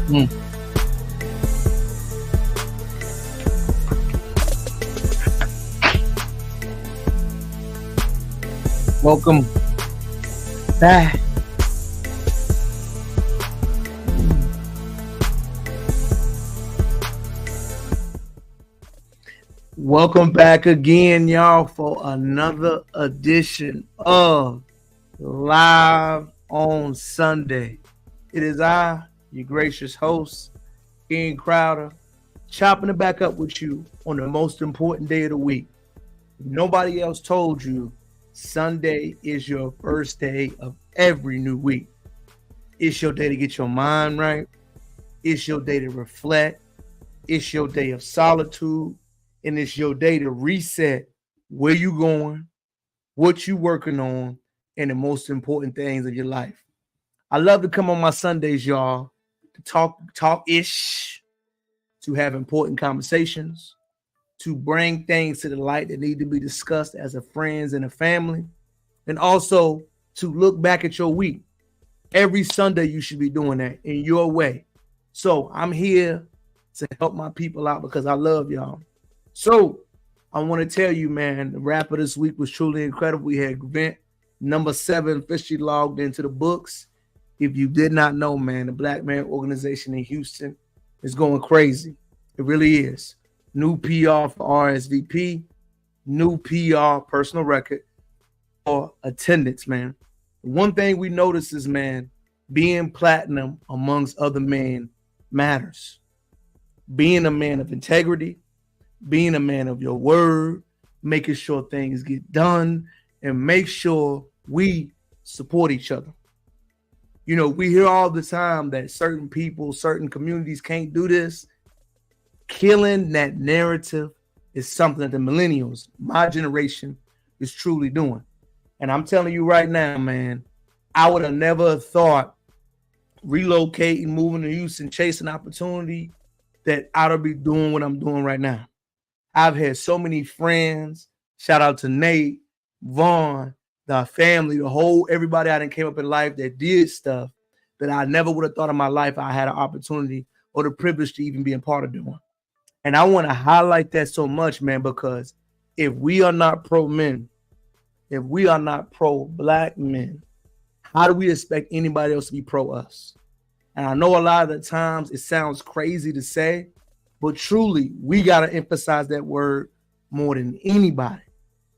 Mm. Welcome back. Welcome back again, y'all, for another edition of Live on Sunday. It is I, your gracious host, Ian Crowder, chopping it back up with you on the most important day of the week. Nobody else told you Sunday is your first day of every new week. It's your day to get your mind right. It's your day to reflect. It's your day of solitude. And it's your day to reset where you going, what you working on, and the most important things of your life. I love to come on my Sundays, y'all, to talk-ish, to have important conversations, to bring things to the light that need to be discussed as a friends and a family, and also to look back at your week. Every Sunday you should be doing that in your way. So I'm here to help my people out because I love y'all. So I want to tell you, man, the wrap of this week was truly incredible. We had event number 7 officially logged into the books. If you did not know, man, the Black Man Organization in Houston is going crazy. It really is. New PR for RSVP, new PR personal record for attendance, man. One thing we notice is, man, being platinum amongst other men matters. Being a man of integrity, being a man of your word, making sure things get done, and make sure we support each other. You know, we hear all the time that certain people, certain communities can't do this. Killing that narrative is something that the millennials, my generation, is truly doing. And I'm telling you right now, man, I would have never thought relocating, moving to Houston, chasing opportunity, that I'd be doing what I'm doing right now. I've had so many friends. Shout out to Nate, Vaughn, the family, the whole everybody I done came up in life that did stuff that I never would have thought in my life I had an opportunity or the privilege to even be a part of doing. And I want to highlight that so much, man, because if we are not pro men, if we are not pro Black men, how do we expect anybody else to be pro us? And I know a lot of the times it sounds crazy to say, but truly, we got to emphasize that word more than anybody.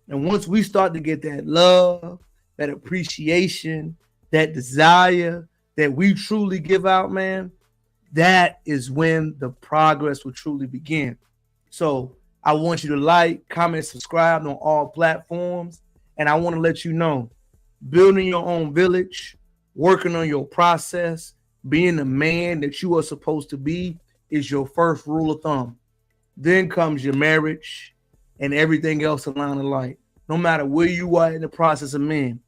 And once we start to get that love, that appreciation, that desire that we truly give out, man, that is when the progress will truly begin. So I want you to like, comment, subscribe on all platforms. And I want to let you know, building your own village, working on your process, being the man that you are supposed to be is your first rule of thumb. Then comes your marriage and everything else along the line. No matter where you are in the process of men,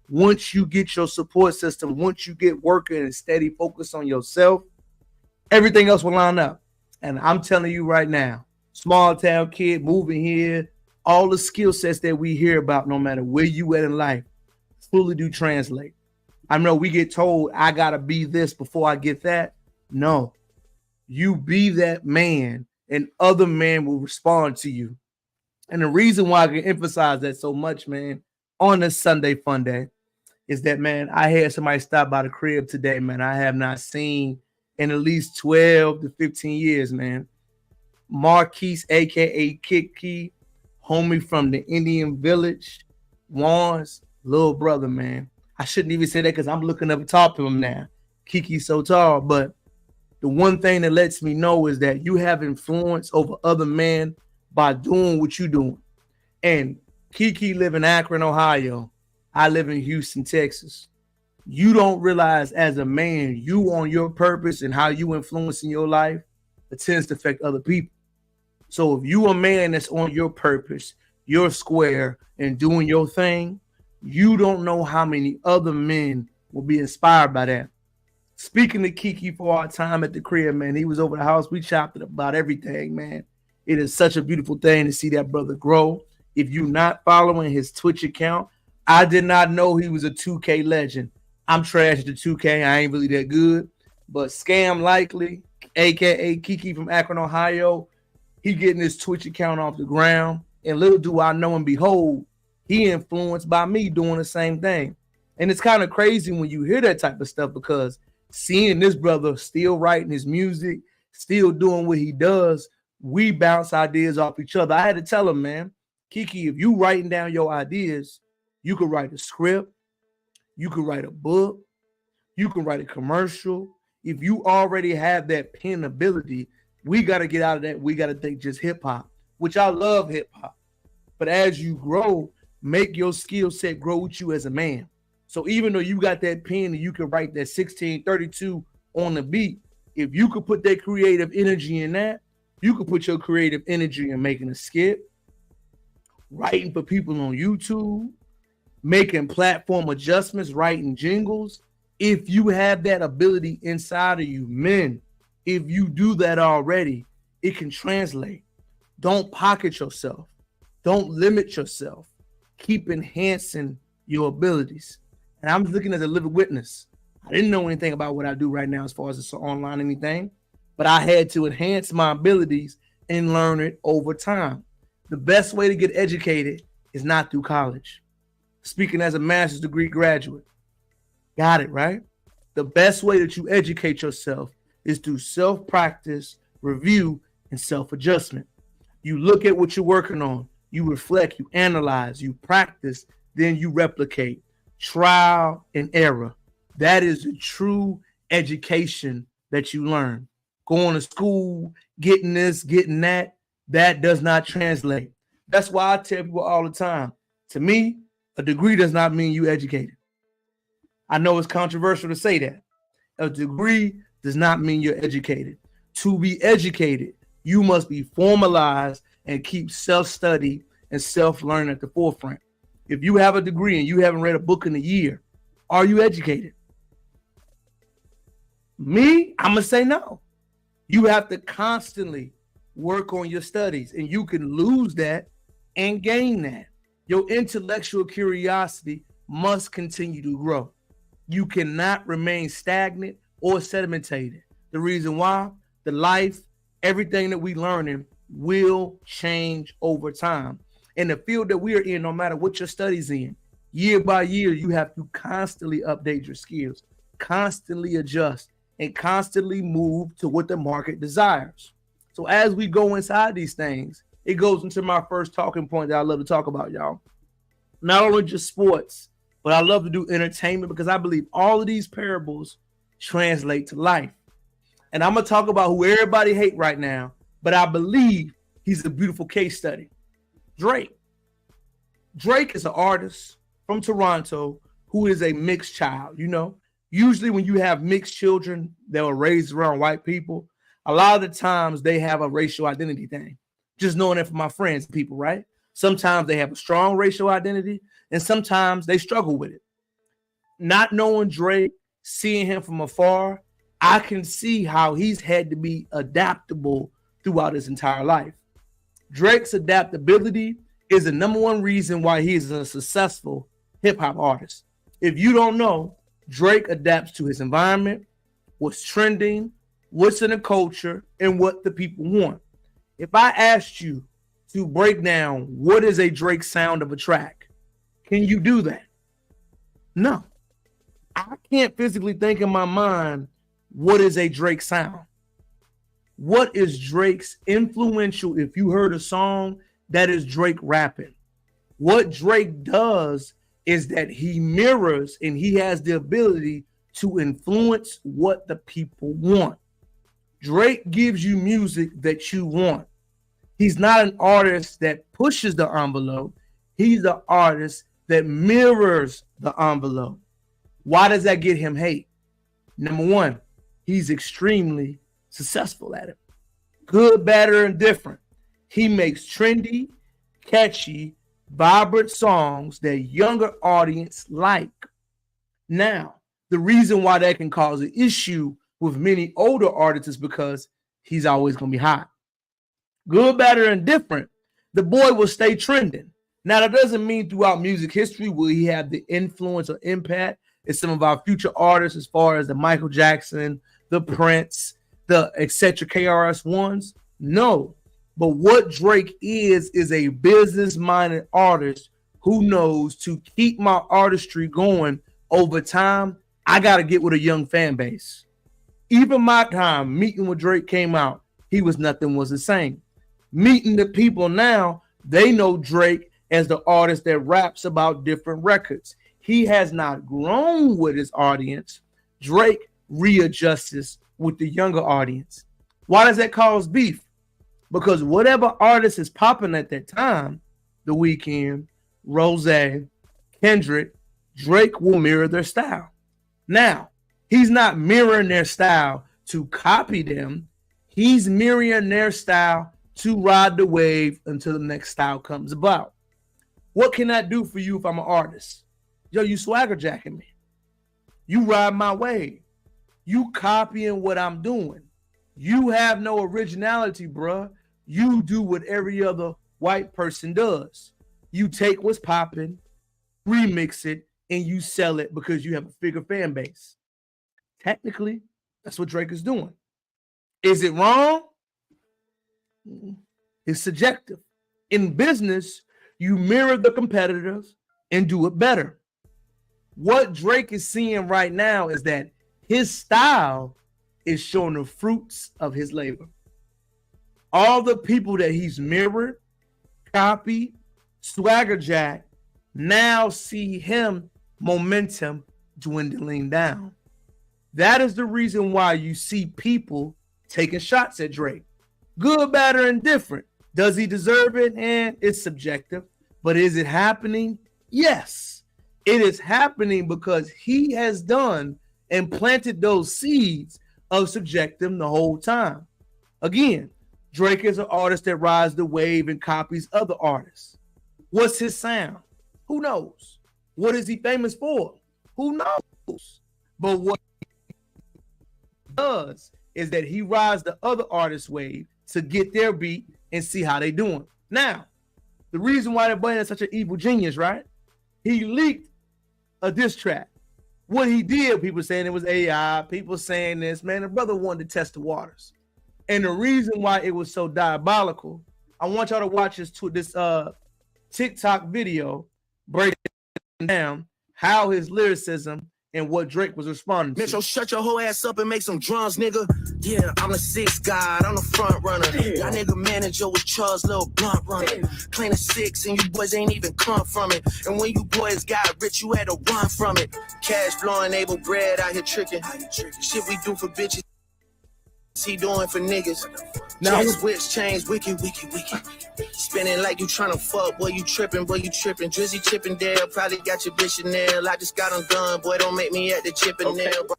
once you get your support system, once you get working and steady focus on yourself, everything else will line up. And I'm telling you right now, small town kid moving here, all the skill sets that we hear about, no matter where you at in life, fully do translate. I know we get told I gotta be this before I get that. No. You be that man and other men will respond to you. And the reason why I can emphasize that so much, man, on this Sunday fun day is that, man, I had somebody stop by the crib today, man, I have not seen in at least 12 to 15 years, man. Marquise, a.k.a. Kiki, homie from the Indian village, Juan's little brother, man. I shouldn't even say that because I'm looking up top of him now. Kiki's so tall, but the one thing that lets me know is that you have influence over other men by doing what you're doing. And Kiki live in Akron, Ohio. I live in Houston, Texas. You don't realize as a man, you on your purpose and how you influence in your life, it tends to affect other people. So if you a man that's on your purpose, your square, and doing your thing, you don't know how many other men will be inspired by that. Speaking to Kiki for our time at the crib, man, he was over the house. We chopped it about everything, man. It is such a beautiful thing to see that brother grow. If you're not following his Twitch account, I did not know he was a 2K legend. I'm trash at the 2K. I ain't really that good. But Scam Likely, aka Kiki from Akron, Ohio, he getting his Twitch account off the ground. And little do I know and behold, he influenced by me doing the same thing. And it's kind of crazy when you hear that type of stuff, because seeing this brother still writing his music, still doing what he does, we bounce ideas off each other. I had to tell him, man, Kiki, if you writing down your ideas, you could write a script, you could write a book, you can write a commercial. If you already have that pen ability, we got to get out of that. We got to think just hip hop, which I love hip hop. But as you grow, make your skill set grow with you as a man. So even though you got that pen and you can write that 1632 on the beat, if you could put that creative energy in that, you could put your creative energy in making a skit, writing for people on YouTube, making platform adjustments, writing jingles. If you have that ability inside of you, men, if you do that already, it can translate. Don't pocket yourself. Don't limit yourself. Keep enhancing your abilities. And I'm looking as a living witness. I didn't know anything about what I do right now as far as it's online anything, but I had to enhance my abilities and learn it over time. The best way to get educated is not through college. Speaking as a master's degree graduate. Got it, right? The best way that you educate yourself is through self-practice, review, and self-adjustment. You look at what you're working on, you reflect, you analyze, you practice, then you replicate. Trial and error. That is the true education that you learn. Going to school, getting this, getting that, that does not translate. That's why I tell people all the time, to me, a degree does not mean you educated. I know it's controversial to say that. A degree does not mean you're educated. To be educated, you must be formalized and keep self-study and self-learning at the forefront. If you have a degree and you haven't read a book in a year, are you educated? Me, I'm going to say no. You have to constantly work on your studies, and you can lose that and gain that. Your intellectual curiosity must continue to grow. You cannot remain stagnant or sedimentated. The reason why, the life, everything that we learning will change over time. In the field that we are in, no matter what your studies in, year by year, you have to constantly update your skills, constantly adjust, and constantly move to what the market desires. So as we go inside these things, it goes into my first talking point that I love to talk about, y'all. Not only just sports, but I love to do entertainment, because I believe all of these parables translate to life. And I'm going to talk about who everybody hate right now, but I believe he's a beautiful case study. Drake. Drake is an artist from Toronto who is a mixed child. You know, usually when you have mixed children that were raised around white people, a lot of the times they have a racial identity thing. Just knowing that from my friends and people, right? Sometimes they have a strong racial identity and sometimes they struggle with it. Not knowing Drake, seeing him from afar, I can see how he's had to be adaptable throughout his entire life. Drake's adaptability is the number one reason why he is a successful hip-hop artist. If you don't know, Drake adapts to his environment, what's trending, what's in the culture, and what the people want. If I asked you to break down what is a Drake sound of a track, can you do that? No. I can't physically think in my mind what is a Drake sound. What is Drake's influential, if you heard a song, that is Drake rapping? What Drake does is that he mirrors and he has the ability to influence what the people want. Drake gives you music that you want. He's not an artist that pushes the envelope. He's the artist that mirrors the envelope. Why does that get him hate? Number one, he's extremely successful at it. Good, bad, or indifferent. He makes trendy, catchy, vibrant songs that younger audience like. Now, the reason why that can cause an issue with many older artists is because he's always going to be hot. Good, bad, or indifferent, the boy will stay trending. Now, that doesn't mean throughout music history will he have the influence or impact as some of our future artists, as far as the Michael Jackson, the Prince, the etc. KRS-Ones. No. But what Drake is a business-minded artist who knows to keep my artistry going over time, I got to get with a young fan base. Even my time meeting with Drake came out, he was nothing was the same. Meeting the people now, they know Drake as the artist that raps about different records. He has not grown with his audience. Drake readjusts with the younger audience. Why does that cause beef? Because whatever artist is popping at that time, The Weeknd, Rose, Kendrick, Drake will mirror their style. Now, he's not mirroring their style to copy them. He's mirroring their style to ride the wave until the next style comes about. What can I do for you if I'm an artist? Yo, you swagger jacking me. You ride my wave. You copying what I'm doing. You have no originality, bruh. You do what every other white person does. You take what's popping, remix it, and you sell it because you have a bigger fan base. Technically, that's what Drake is doing. Is it wrong? It's subjective. In business, you mirror the competitors and do it better. What Drake is seeing right now is that his style is showing the fruits of his labor. All the people that he's mirrored, copied, swagger jack, now see him momentum dwindling down. That is the reason why you see people taking shots at Drake. Good, bad, or indifferent. Does he deserve it? And it's subjective. But is it happening? Yes. It is happening because he has done and planted those seeds of subjective the whole time. Again, Drake is an artist that rides the wave and copies other artists. What's his sound? Who knows? What is he famous for? Who knows? But what he does is that he rides the other artist's wave to get their beat and see how they doing. Now, the reason why that boy is such an evil genius, right? He leaked a diss track. What he did, people saying it was AI, people saying this, man, the brother wanted to test the waters. And the reason why it was so diabolical, I want y'all to watch this TikTok video breaking down how his lyricism and what Drake was responding to. Metro, shut your whole ass up and make some drums, nigga. Yeah, I'm the sixth guy, I'm the front runner. Y'all nigga manager was Charles' little blunt runner. Clean a six and you boys ain't even come from it. And when you boys got rich, you had to run from it. Cash flowing, able bread out here tricking. Shit we do for bitches, he doing for niggas. Now switch chains, wicked. Spinning like you tryna fuck, boy, you tripping. Drizzy Chippendale, probably got your bitch in nail. I just got them done, boy, don't make me at the Chippendale, bro.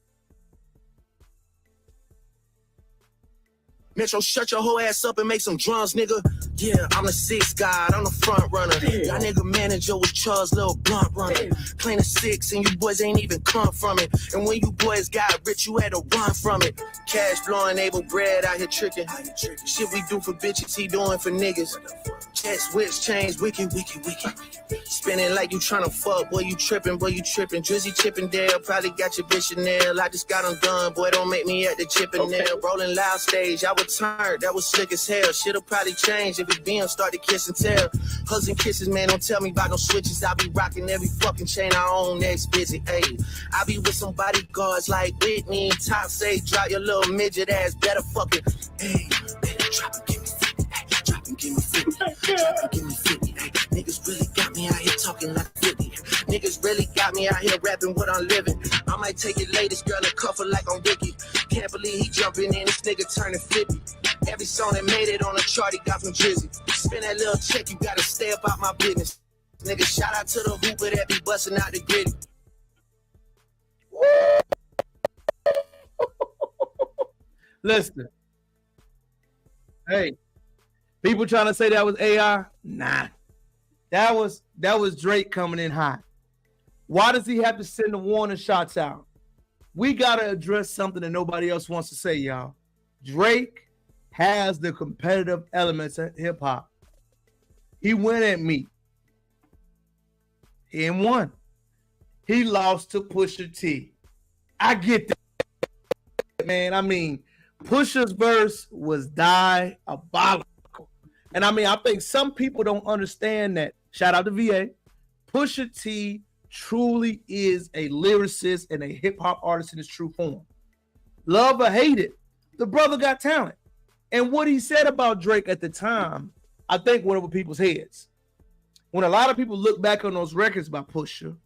Metro, shut your whole ass up and make some drums, nigga. Yeah, I'm the sixth guy, I'm the front runner. Y'all nigga manager was Charles' little blunt runner. Clean a six and you boys ain't even come from it. And when you boys got rich, you had to run from it. Cash flowing, able bread out here tricking. Shit we do for bitches, he doing for niggas. Jet switch chains, wicked. Spinning like you tryna fuck, boy, you tripping. Drizzy Chippendale, probably got your bitch in nail. I just got them done, boy, don't make me at the Chippendale. Rolling loud stage, I was turned, that was slick as hell. Shit'll probably change if it BM start to kiss and tell. Hugs and kisses, man, don't tell me about no switches. I be rocking every fucking chain I own, next busy, ayy. I be with some bodyguards like Whitney. Top say, drop your little midget ass, better fucking, ayy. Better drop and give me 50, ayy. Drop and give me 50, drop and give me 50, ayy. Niggas really got me out here talking like 50. Niggas really got me out here rapping what I'm living. I might take your latest girl and cuff her like I'm Ricky. Can't believe he jumping in, this nigga turning 50. Every song that made it on the chart, he got from Drizzy. Spend that little check, you gotta stay up out my business. Nigga, shout out to the hooper that be busting out the gritty. Listen. Hey, people trying to say that was AI? Nah. That was Drake coming in hot. Why does he have to send the warning shots out? We got to address something that nobody else wants to say, y'all. Drake has the competitive elements of hip-hop. He went at me. He ain't won. He lost to Pusha T. I get that, man. I mean, Pusha's verse was diabolical. And I mean, I think some people don't understand that. Shout out to VA. Pusha T truly is a lyricist and a hip-hop artist in his true form. Love or hate it, the brother got talent. And what he said about Drake at the time, I think went over people's heads. When a lot of people look back on those records by Pusha,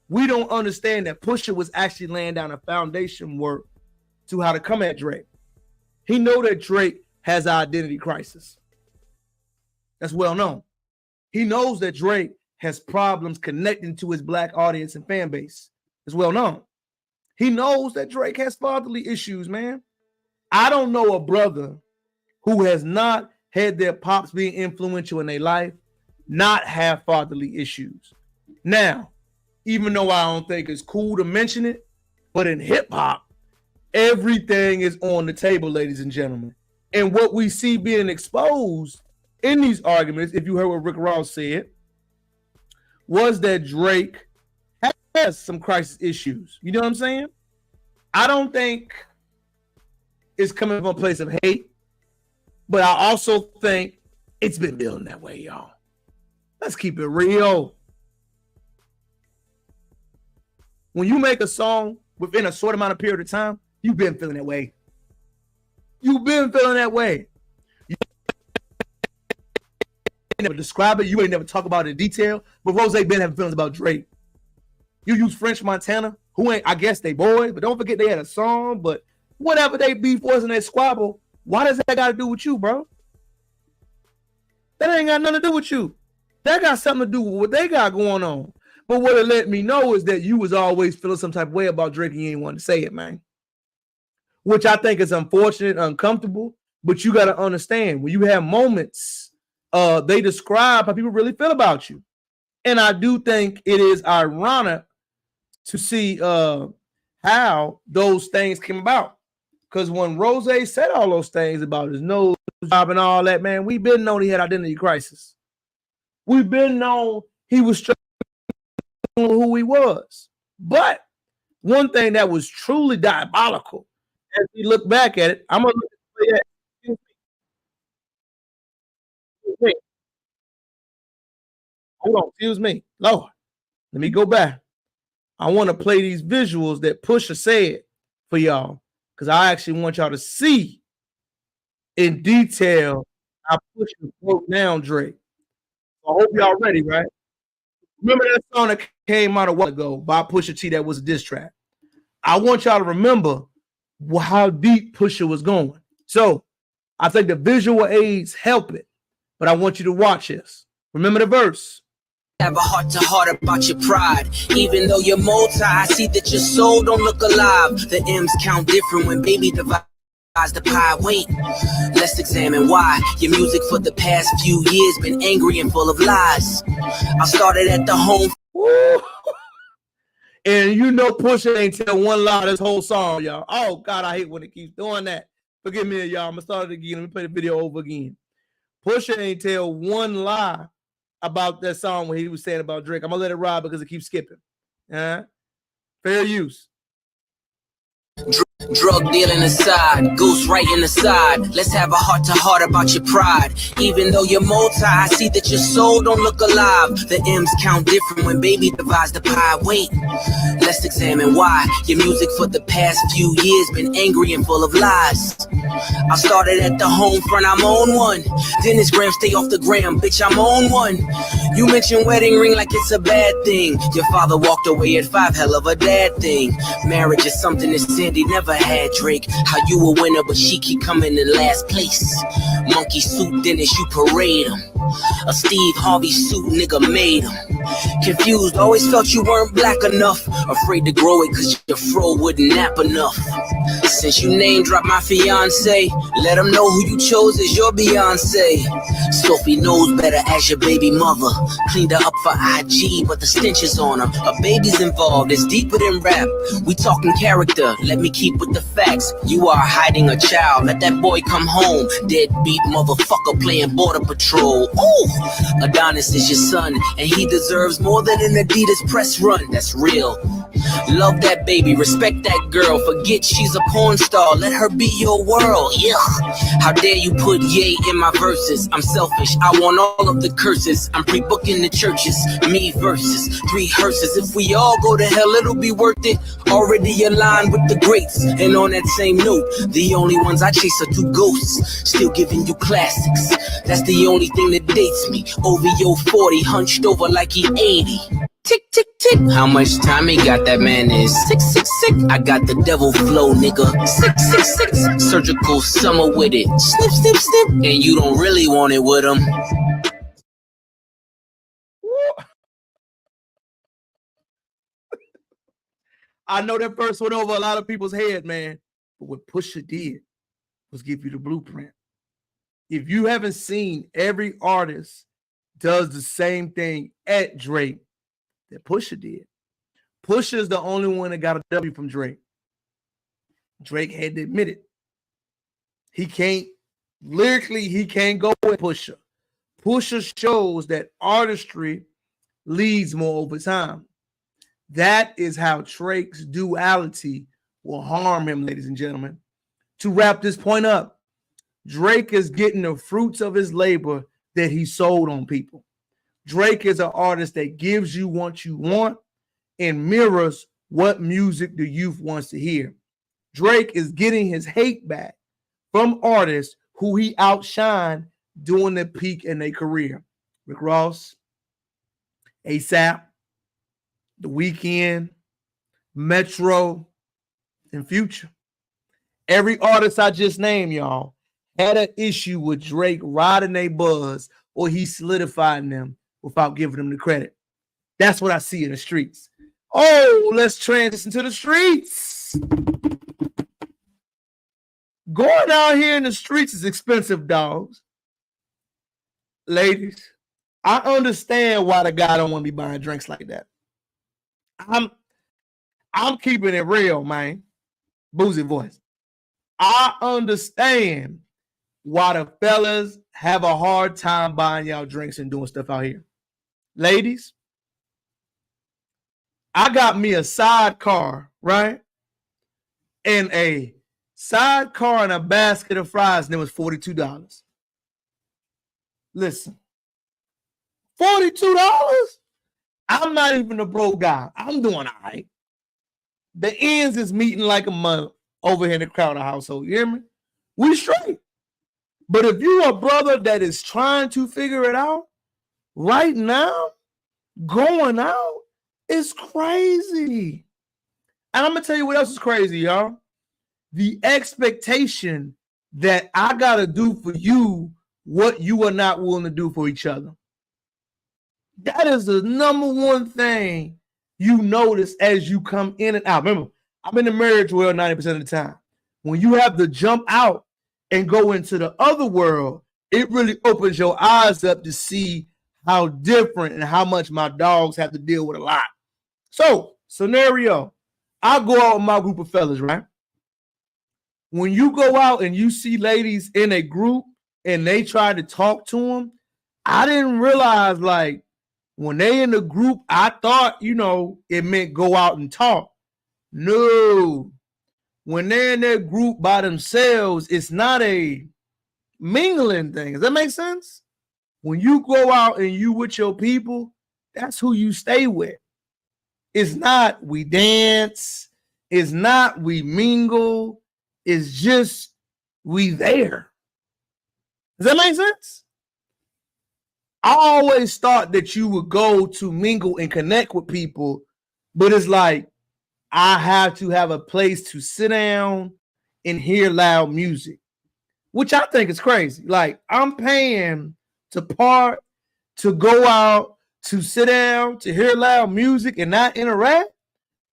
we don't understand that Pusha was actually laying down a foundation work to how to come at Drake. He know that Drake has an identity crisis. That's well known. He knows that Drake has problems connecting to his black audience and fan base. It's well known. He knows that Drake has fatherly issues, man. I don't know a brother who has not had their pops being influential in their life not have fatherly issues. Now, even though I don't think it's cool to mention it, but in hip hop, everything is on the table, ladies and gentlemen. And what we see being exposed in these arguments, if you heard what Rick Ross said, was that Drake has some crisis issues. You know what I'm saying? I don't think it's coming from a place of hate, but I also think it's been building that way, y'all. Let's keep it real. When you make a song within a short amount of period of time, you've been feeling that way. You've been feeling that way. You never describe it. You ain't never talk about it in detail. But Rose been having feelings about Drake. You use French Montana, who ain't, I guess they boys, but don't forget they had a song. But whatever they beef was in that squabble, why does that got to do with you, bro? That ain't got nothing to do with you. That got something to do with what they got going on. But what it let me know is that you was always feeling some type of way about Drake and you ain't want to say it, man. Which I think is unfortunate, uncomfortable. But you got to understand, when you have moments, they describe how people really feel about you. And I do think it is ironic to see how those things came about. Because when Rose said all those things about his nose job and all that, man, we've been known he had identity crisis. We've been known he was struggling with who he was. But one thing that was truly diabolical, as we look back at it, I'm going to look at that. Hold on, excuse me. Lord, let me go back. I want to play these visuals that Pusha said for y'all, because I actually want y'all to see in detail how Pusha broke down Drake. I hope y'all ready, right? Remember that song that came out a while ago by Pusha T that was a diss track? I want y'all to remember how deep Pusha was going. So I think the visual aids help it, but I want you to watch this. Remember the verse. Have a heart to heart about your pride. Even though you're multi, I see that your soul don't look alive. The M's count different when baby divides the pie. Wait, let's examine why your music for the past few years been angry and full of lies. I started at the home. Woo. And you know Pusha ain't tell one lie this whole song, y'all. Oh, God, I hate when it keeps doing that. Forgive me, y'all. I'm going to start it again. Let me play the video over again. Pusha ain't tell one lie about that song when he was saying about Drake. I'm going to let it ride because it keeps skipping. Fair use. Drug dealing aside, ghost writing aside, let's have a heart to heart about your pride. Even though you're multi, I see that your soul don't look alive. The M's count different when baby divides the pie. Wait, let's examine why your music for the past few years been angry and full of lies. I started at the home front, I'm on one. Dennis Graham, stay off the gram, bitch, I'm on one. You mentioned wedding ring like it's a bad thing. Your father walked away at 5, hell of a dad thing. Marriage is something that Sandy never had, Drake. How you a winner, but she keep coming in last place. Monkey suit Dennis, you parade him. A Steve Harvey suit, nigga made him. Confused, always felt you weren't black enough. Afraid to grow it cause your fro wouldn't nap enough. Since you name dropped my fiance, let them know who you chose as your Beyonce. Sophie knows better as your baby mother. Cleaned her up for IG, but the stench is on her. A baby's involved, it's deeper than rap. We talking character, let me keep with the facts. You are hiding a child, let that boy come home. Deadbeat motherfucker playing border patrol. Ooh, Adonis is your son, and he deserves more than an Adidas press run. That's real. Love that baby, respect that girl. Forget she's a porn star, let her be your world. Yeah. How dare you put yay in my verses? I'm selfish, I want all of the curses. I'm pre-booking the churches, me versus 3 hearses. If we all go to hell, it'll be worth it. Already aligned with the greats. And on that same note, the only ones I chase are 2 ghosts, still giving you classics. That's the only thing that dates me. OVO 40, hunched over like he 80. Tick, tick, tick. How much time he got? That man is 666. I got the devil flow, nigga. 666. Surgical summer with it. Snip, snip, snip. And you don't really want it with him. I know that first went over a lot of people's head, man. But what Pusha did was give you the blueprint. If you haven't seen, every artist does the same thing at Drake that Pusha did. Pusha is the only one that got a W from Drake. Drake had to admit it. He can't, lyrically, he can't go with Pusha. Pusha shows that artistry leads more over time. That is how Drake's duality will harm him, ladies and gentlemen. To wrap this point up, Drake is getting the fruits of his labor that he sold on people. Drake is an artist that gives you what you want and mirrors what music the youth wants to hear. Drake is getting his hate back from artists who he outshined during the peak in their career. Rick Ross, ASAP, The Weeknd, Metro, and Future. Every artist I just named, y'all, had an issue with Drake riding their buzz or he solidifying them without giving them the credit. That's what I see in the streets. Oh, let's transition to the streets. Going out here in the streets is expensive, dogs. Ladies, I understand why the guy don't want to be buying drinks like that. I'm keeping it real, man. Boozy voice. I understand why the fellas have a hard time buying y'all drinks and doing stuff out here. Ladies, I got me a sidecar, right? And a sidecar and a basket of fries, and it was $42. Listen, $42? I'm not even a broke guy. I'm doing all right. The ends is meeting like a month over here in the Crowder household. You hear me? We straight. But if you're a brother that is trying to figure it out, right now, going out is crazy. And I'm going to tell you what else is crazy, y'all. The expectation that I got to do for you what you are not willing to do for each other. That is the number one thing you notice as you come in and out. Remember, I'm in the marriage world 90% of the time. When you have to jump out and go into the other world, it really opens your eyes up to see how different and how much my dogs have to deal with a lot. So, scenario, I go out with my group of fellas, right? When you go out and you see ladies in a group and they try to talk to them, I didn't realize, like, when they in the group, I thought, it meant go out and talk. No. When they're in their group by themselves, it's not a mingling thing. Does that make sense? When you go out and you with your people, that's who you stay with. It's not we dance. It's not we mingle. It's just we there. Does that make sense? I always thought that you would go to mingle and connect with people, but it's like I have to have a place to sit down and hear loud music, which I think is crazy. Like, I'm paying to part, to go out, to sit down, to hear loud music and not interact.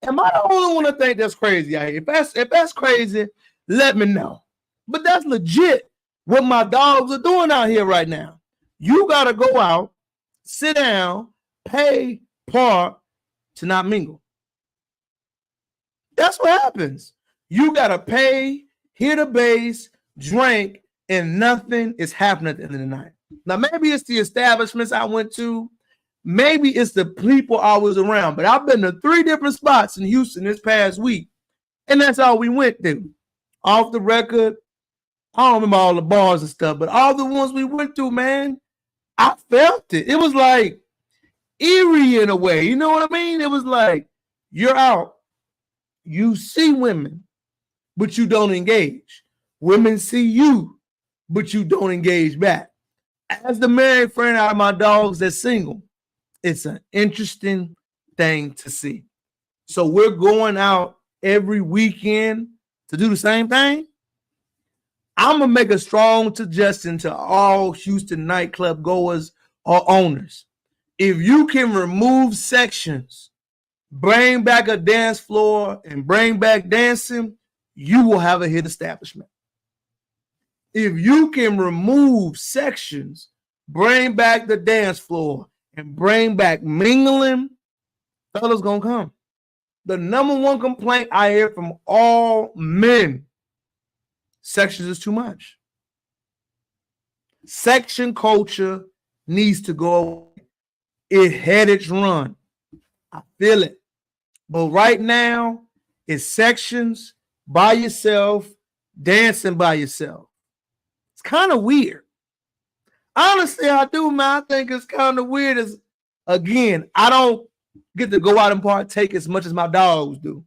Am I the only one to think that's crazy out here? If that's crazy, let me know. But that's legit what my dogs are doing out here right now. You got to go out, sit down, pay, park to not mingle. That's what happens. You got to pay, hear the bass, drink, and nothing is happening at the end of the night. Now, maybe it's the establishments I went to. maybe it's the people I was around, but I've been to 3 different spots in Houston this past week, and that's all we went to. Off the record, I don't remember all the bars and stuff, but all the ones we went through, man, I felt it. It was like eerie in a way. You know what I mean? It was like you're out. You see women, but you don't engage. Women see you, but you don't engage back. As the married friend out of my dogs that's single, it's an interesting thing to see. So we're going out every weekend to do the same thing. I'm going to make a strong suggestion to all Houston nightclub goers or owners. If you can remove sections, bring back a dance floor, and bring back dancing, you will have a hit establishment. If you can remove sections, bring back the dance floor, and bring back mingling, fellas gonna come. The number one complaint I hear from all men, sections is too much. Section culture needs to go away. It had its run. I feel it. But right now, it's sections by yourself, dancing by yourself. It's kind of weird. Honestly, I do, man. I think it's kind of weird. Again, I don't get to go out and partake as much as my dogs do.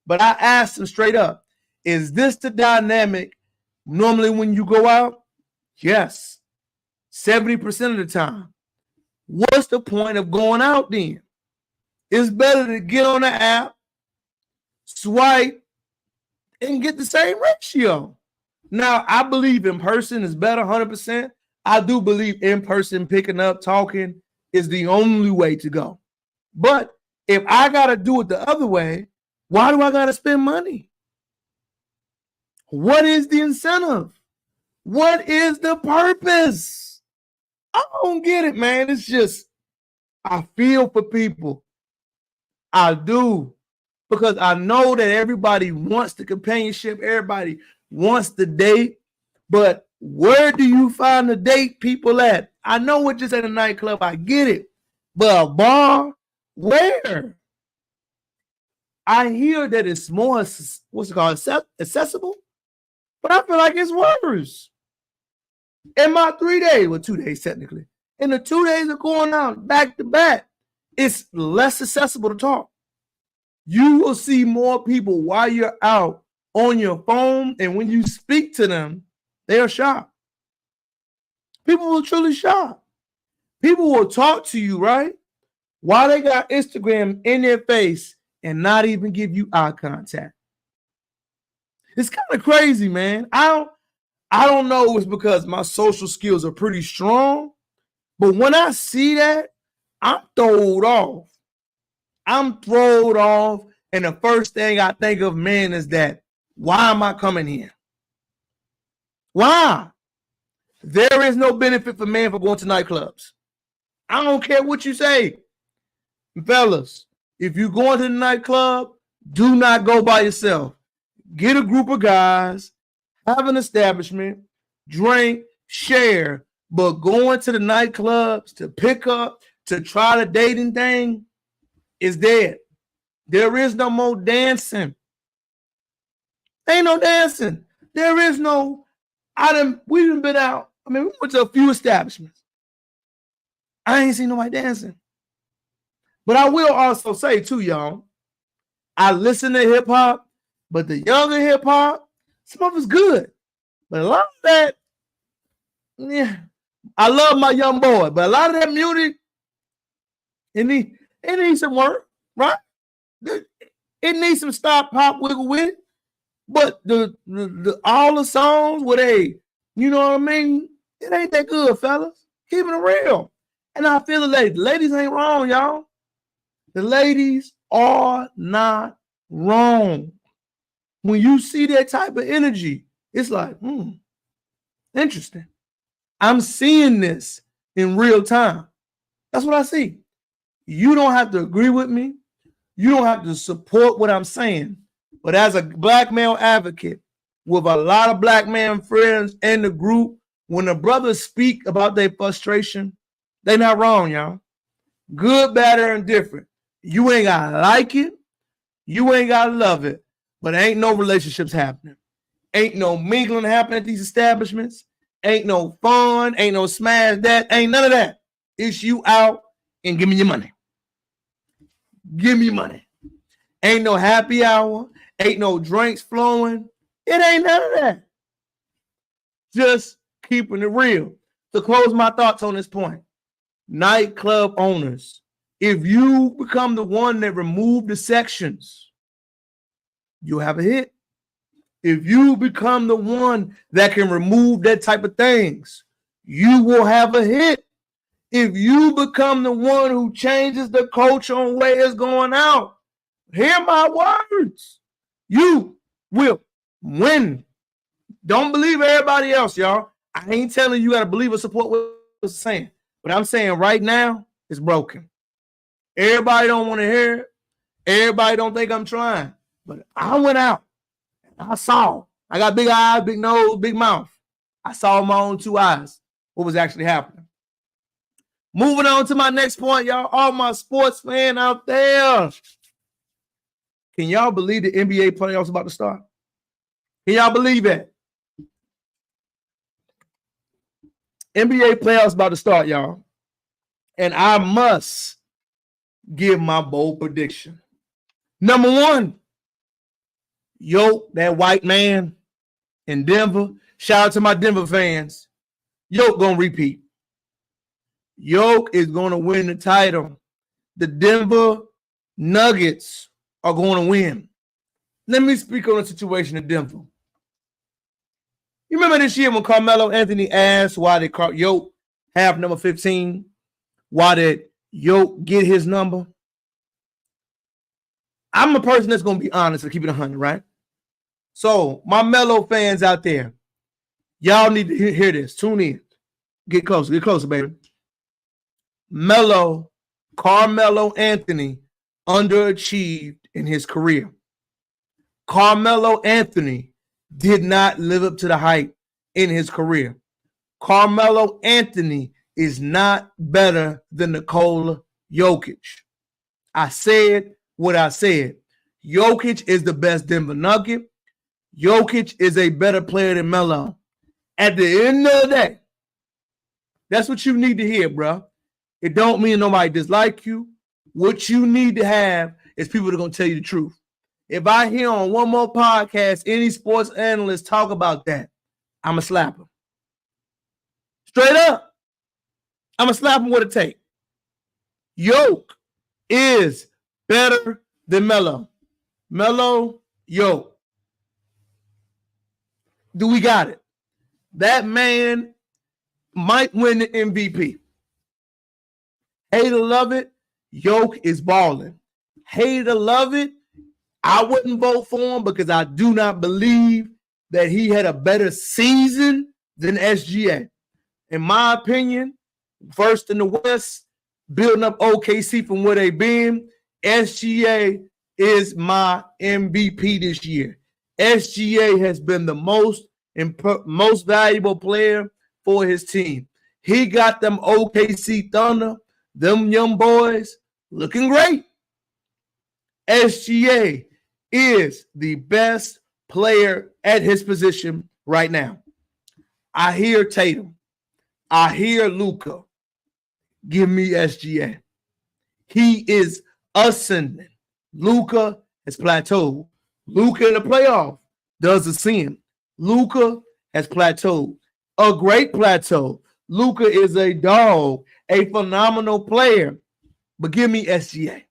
But I asked them straight up, is this the dynamic normally when you go out? Yes. 70% of the time. What's the point of going out then? It's better to get on the app, swipe, and get the same ratio. Now, I believe in person is better 100%. I do believe in person, picking up, talking is the only way to go. But if I got to do it the other way, why do I got to spend money? What is the incentive? What is the purpose? I don't get it, man. It's just, I feel for people. I do. Because I know that everybody wants the companionship. Everybody wants the date. But where do you find the date people at? I know it just at a nightclub. I get it. But a bar, where? I hear that it's more, what's it called, accessible. But I feel like it's worse. In my 3 days, well, 2 days technically, in the 2 days of going out back to back, it's less accessible to talk. You will see more people while you're out on your phone, and when you speak to them, they are shocked. People will truly shock. People will talk to you, right? While they got Instagram in their face and not even give you eye contact. It's kind of crazy, man. I don't know if it's because my social skills are pretty strong, but when I see that, I'm thrown off. And the first thing I think of, man, is that, why am I coming here? Why? There is no benefit for men for going to nightclubs. I don't care what you say. Fellas, if you're going to the nightclub, do not go by yourself. Get a group of guys, have an establishment, drink, share, but going to the nightclubs to pick up, to try the dating thing is dead. There is no more dancing. Ain't no dancing. There is no, we done been out. I mean, we went to a few establishments. I ain't seen nobody dancing. But I will also say too, y'all, I listen to hip hop, but the younger hip hop, some of it's good. But a lot of that, yeah, I love my young boy, but a lot of that music, it needs some work, right? It needs some stop, pop, wiggle with it. But the all the songs where they, you know what I mean? It ain't that good, fellas. Keeping it real. And I feel the ladies ain't wrong, y'all. The ladies are not wrong. When you see that type of energy, it's like, interesting. I'm seeing this in real time. That's what I see. You don't have to agree with me. You don't have to support what I'm saying. But as a black male advocate with a lot of black man friends in the group, when the brothers speak about their frustration, they're not wrong, y'all. Good, bad, or indifferent. You ain't gotta like it. You ain't gotta love it. But ain't no relationships happening. Ain't no mingling happening at these establishments. Ain't no fun. Ain't no smash that. Ain't none of that. It's you out and give me your money. Give me money. Ain't no happy hour. Ain't no drinks flowing. It ain't none of that. Just keeping it real. To close my thoughts on this point, nightclub owners, if you become the one that remove the sections, you'll have a hit. If you become the one that can remove that type of things, you will have a hit. If you become the one who changes the culture on where it's going out, hear my words, you will win. Don't believe everybody else, y'all. I ain't telling you got to believe or support what I'm saying. But I'm saying right now, it's broken. Everybody don't want to hear it. Everybody don't think I'm trying. But I went out. I saw. I got big eyes, big nose, big mouth. I saw with my own 2 eyes what was actually happening. Moving on to my next point, y'all. All my sports fans out there. Can y'all believe the NBA playoffs about to start? Can y'all believe that? NBA playoffs about to start, y'all. And I must give my bold prediction. Number one, Yoke, that white man in Denver. Shout out to my Denver fans. Yoke gonna repeat. Yoke is gonna win the title. The Denver Nuggets are going to win. Let me speak on the situation in Denver. You remember this year when Carmelo Anthony asked why did Yoke have number 15? Why did Yoke get his number? I'm a person that's going to be honest and keep it 100, right? So, my Melo fans out there, y'all need to hear this. Tune in. Get closer, baby. Carmelo Anthony underachieved in his career. Carmelo Anthony did not live up to the hype in his career. Carmelo Anthony is not better than Nikola Jokic. I said what I said. Jokic is the best Denver Nugget. Jokic is a better player than Melo. At the end of the day, that's what you need to hear, bro. It don't mean nobody dislike you. What you need to have is people that are going to tell you the truth. If I hear on one more podcast any sports analyst talk about that, I'm going to slap him. Straight up. I'm going to slap him with a tape. Yoke is better than Melo. Melo, Yoke. Do we got it? That man might win the MVP. Hate or love it, Yoke is balling. Hate or love it, I wouldn't vote for him because I do not believe that he had a better season than SGA. In my opinion, first in the West, building up OKC from where they've been, SGA is my MVP this year. SGA has been the most valuable player for his team. He got them OKC Thunder, them young boys, looking great. SGA is the best player at his position right now. I hear Tatum. I hear Luka. Give me SGA. He is ascending. Luka has plateaued. Luka in the playoff does ascend. Luka has plateaued. A great plateau. Luka is a dog, a phenomenal player. But give me SGA.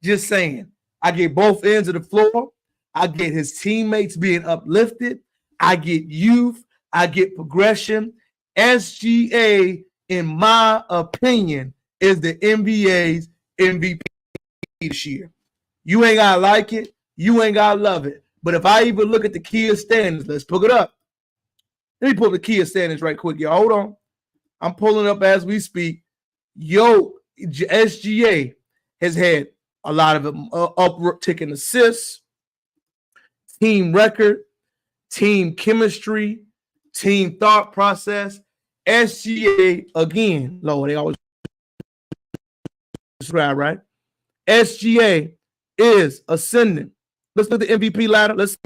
Just saying. I get both ends of the floor. I get his teammates being uplifted. I get youth. I get progression. SGA, in my opinion, is the NBA's MVP this year. You ain't got to like it. You ain't got to love it. But if I even look at the Kia standings, let's pick it up. Let me pull the Kia standings right quick, y'all. Hold on. I'm pulling up as we speak. SGA has had a lot of uptick in assists, team record, team chemistry, team thought process. SGA, again, Lord, they always subscribe, right? SGA is ascending. Let's look at the MVP ladder. Let's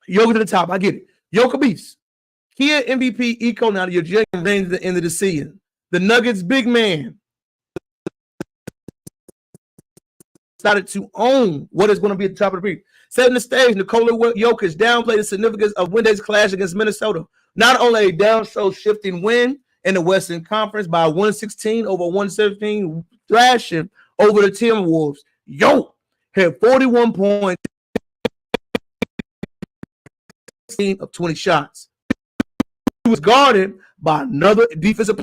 Jokic to the top. I get it. Jokic Beast. Here, MVP, Eco. Now, your Jalen reigns at the end of the season. The Nuggets big man started to own what is going to be at the top of the brief. Setting the stage, Nikola Jokic downplayed the significance of Wednesday's clash against Minnesota. Not only a downshow shifting win in the Western Conference by 116 over 117, thrashing over the Timberwolves. Yo had 41 points of 20 shots. He was guarded by another defensive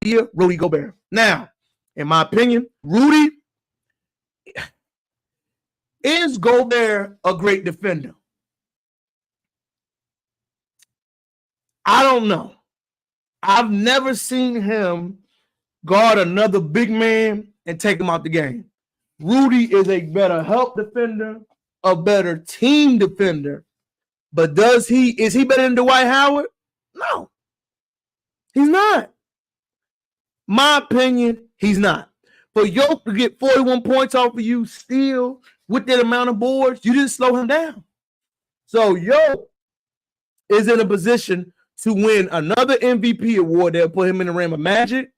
player, Rudy Gobert. Now, in my opinion, Rudy is Gobert a great defender? I don't know. I've never seen him guard another big man and take him out the game. Rudy is a better help defender, a better team defender. But is he better than Dwight Howard? No. He's not. My opinion, he's not. For Jokic to get 41 points off of you still with that amount of boards, you didn't slow him down. So Jokic is in a position to win another MVP award that'll put him in the realm of Magic,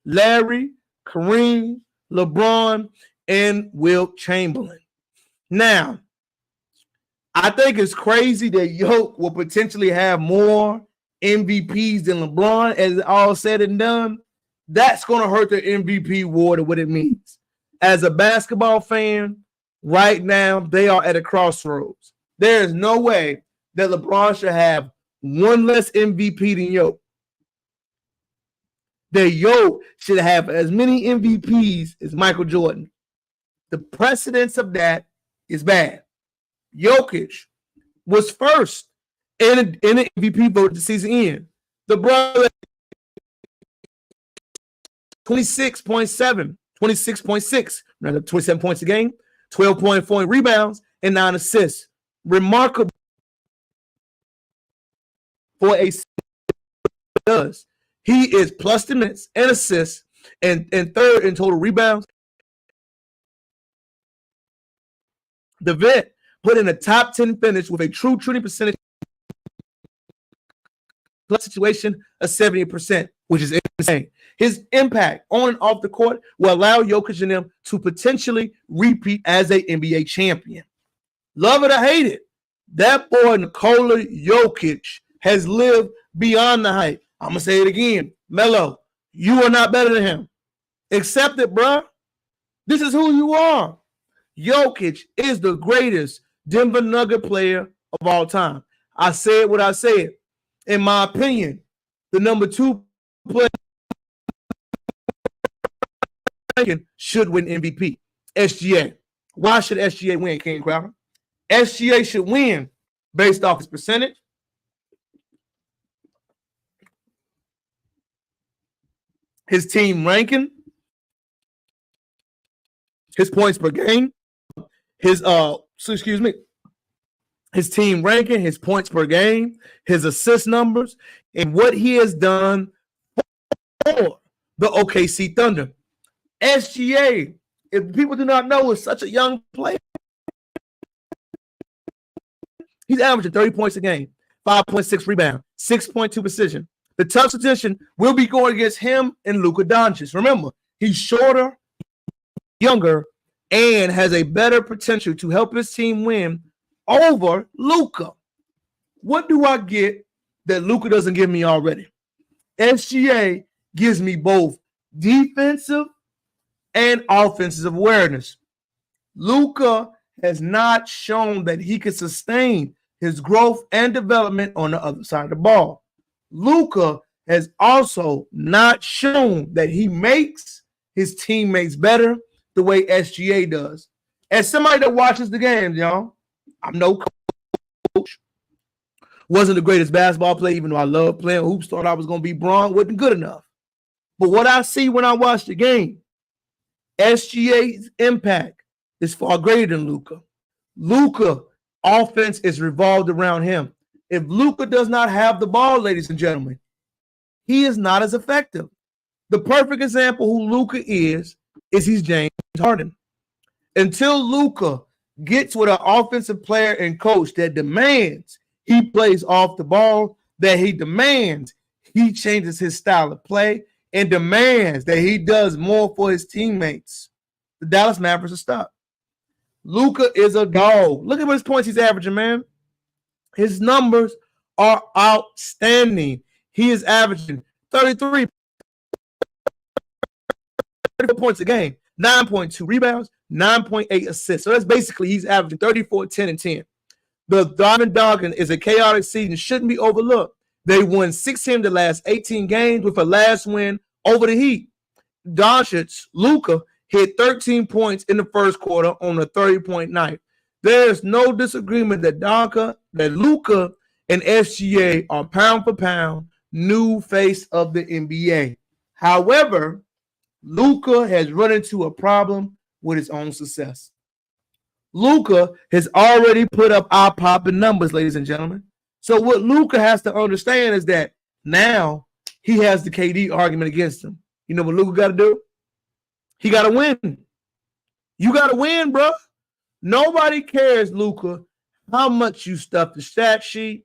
Larry, Kareem, LeBron, and Wilt Chamberlain. Now, I think it's crazy that Jokic will potentially have more MVPs than LeBron as all said and done. That's going to hurt the MVP award and what it means. As a basketball fan, right now, they are at a crossroads. There is no way that LeBron should have one less MVP than Jokic. That Jokic should have as many MVPs as Michael Jordan. The precedence of that is bad. Jokic was first in an MVP vote at the season end. The brother 26.7, 26.6, another 27 points a game, 12.4 rebounds, and 9 assists. Remarkable for a does. He is plus the minutes and assists and third in total rebounds. The vet put in a top 10 finish with a true shooting percentage plus situation of 70%, which is insane. His impact on and off the court will allow Jokic and them to potentially repeat as an NBA champion. Love it or hate it, that boy Nikola Jokic has lived beyond the hype. I'm going to say it again. Melo, you are not better than him. Accept it, bro. This is who you are. Jokic is the greatest Denver Nugget player of all time. I said what I said. In my opinion, the number 2 player should win MVP. SGA. Why should SGA win, King Crowder? SGA should win based off his percentage, his team ranking, his points per game, his team ranking, his points per game, his assist numbers, and what he has done for the OKC Thunder. SGA, if people do not know, is such a young player. He's averaging 30 points a game, 5.6 rebound, 6.2 precision. The tough position will be going against him and Luka Doncic. Remember, he's shorter, younger, and has a better potential to help his team win over Luka. What do I get that Luka doesn't give me already? SGA gives me both defensive and offensive awareness. Luka has not shown that he can sustain his growth and development on the other side of the ball. Luka has also not shown that he makes his teammates better the way SGA does. As somebody that watches the games, y'all, I'm no coach. Wasn't the greatest basketball player, even though I love playing hoops. Thought I was going to be Braun. Wasn't good enough. But what I see when I watch the game, SGA's impact is far greater than Luka. Luka offense is revolved around him. If Luka does not have the ball, ladies and gentlemen, he is not as effective. The perfect example who Luka is he's James Harden. Until Luka gets with an offensive player and coach that demands he plays off the ball, that he demands he changes his style of play, and demands that he does more for his teammates, the Dallas Mavericks are stuck. Luka is a dog. Look at his points he's averaging, man. His numbers are outstanding. He is averaging 34 points a game, 9.2 rebounds, 9.8 assists. So that's basically he's averaging 34, 10, and 10. The Diamond Doggin is a chaotic season, shouldn't be overlooked. They won 16 of the last 18 games with a last win over the Heat. Doncic, Luka, hit 13 points in the first quarter on a 30-point night. There's no disagreement that Luka and SGA are pound for pound new face of the NBA. However, Luka has run into a problem with his own success. Luka has already put up eye-popping numbers, ladies and gentlemen. So what Luka has to understand is that now he has the KD argument against him. You know what Luka got to do? He got to win. You got to win, bro. Nobody cares, Luka, how much you stuff the stat sheet,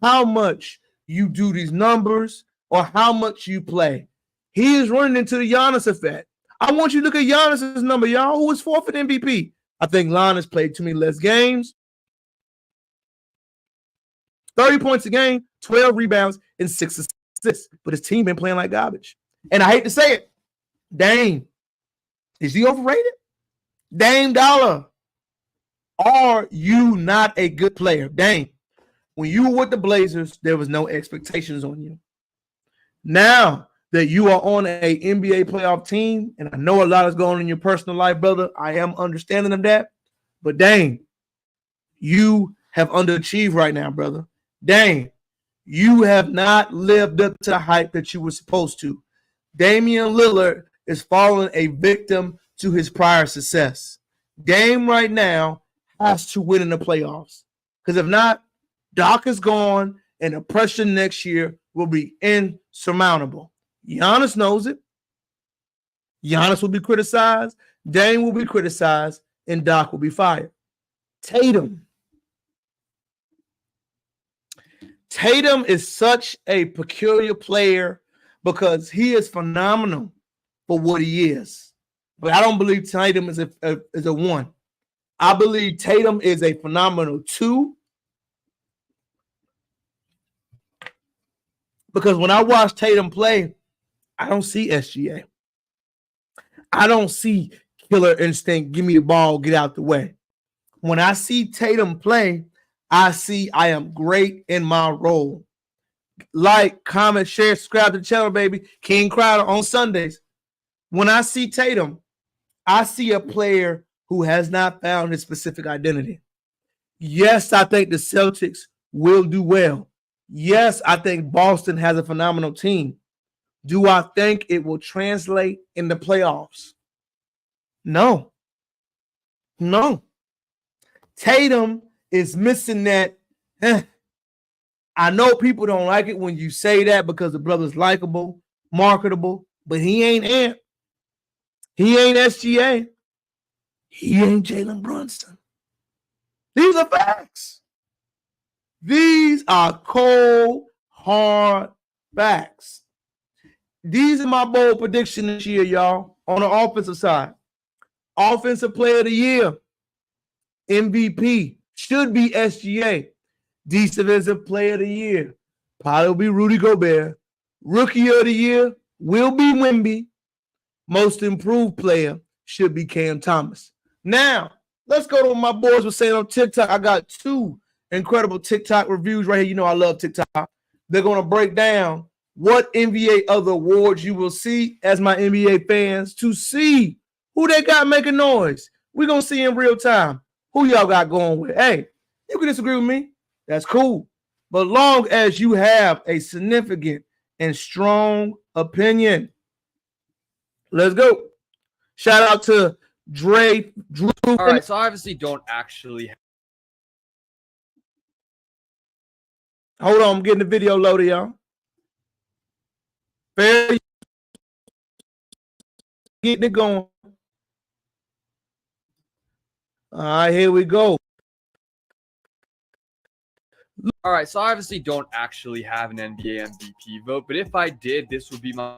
how much you do these numbers, or how much you play. He is running into the Giannis effect. I want you to look at Giannis's number, y'all. Who was fourth in MVP? I think Giannis played too many less games. 30 points a game, 12 rebounds, and 6 assists. But his team been playing like garbage. And I hate to say it, Dame, is he overrated? Dame Dollar, are you not a good player? Dame, when you were with the Blazers, there was no expectations on you. Now that you are on a NBA playoff team, and I know a lot is going on in your personal life, brother, I am understanding of that. But Dame, you have underachieved right now, brother. Dame, you have not lived up to the hype that you were supposed to. Damian Lillard is falling a victim to his prior success. Dame right now has to win in the playoffs. Because if not, Doc is gone, and the pressure next year will be insurmountable. Giannis knows it. Giannis will be criticized. Dame will be criticized, and Doc will be fired. Tatum is such a peculiar player because he is phenomenal for what he is. But I don't believe Tatum is a 1. I believe Tatum is a phenomenal 2. Because when I watch Tatum play, I don't see SGA. I don't see killer instinct, give me the ball, get out the way. When I see Tatum play, I see I am great in my role. Like, comment, share, subscribe to the channel, baby. King Crowder on Sundays. When I see Tatum, I see a player who has not found his specific identity. Yes, I think the Celtics will do well. Yes, I think Boston has a phenomenal team. Do I think it will translate in the playoffs? No. Tatum is missing that. I know people don't like it when you say that because the brother's likable, marketable, but he ain't Ant. He ain't SGA. He ain't Jalen Brunson. These are facts. These are cold, hard facts. These are my bold prediction this year, y'all, on the offensive side. Offensive player of the year, MVP, should be SGA. Defensive player of the year, probably will be Rudy Gobert. Rookie of the year will be Wemby. Most improved player should be Cam Thomas. Now, let's go to what my boys were saying on TikTok. I got 2 incredible TikTok reviews right here. You know I love TikTok. They're going to break down what NBA other awards you will see as my NBA fans to see who they got making noise. We're going to see in real time who y'all got going with. Hey, you can disagree with me. That's cool. But long as you have a significant and strong opinion. Let's go. Shout out to Drew. All right, so I obviously don't actually. Hold on, I'm getting the video loaded, y'all. Fair. Getting it going. All right, here we go. All right, so I obviously don't actually have an NBA MVP vote, but if I did, this would be my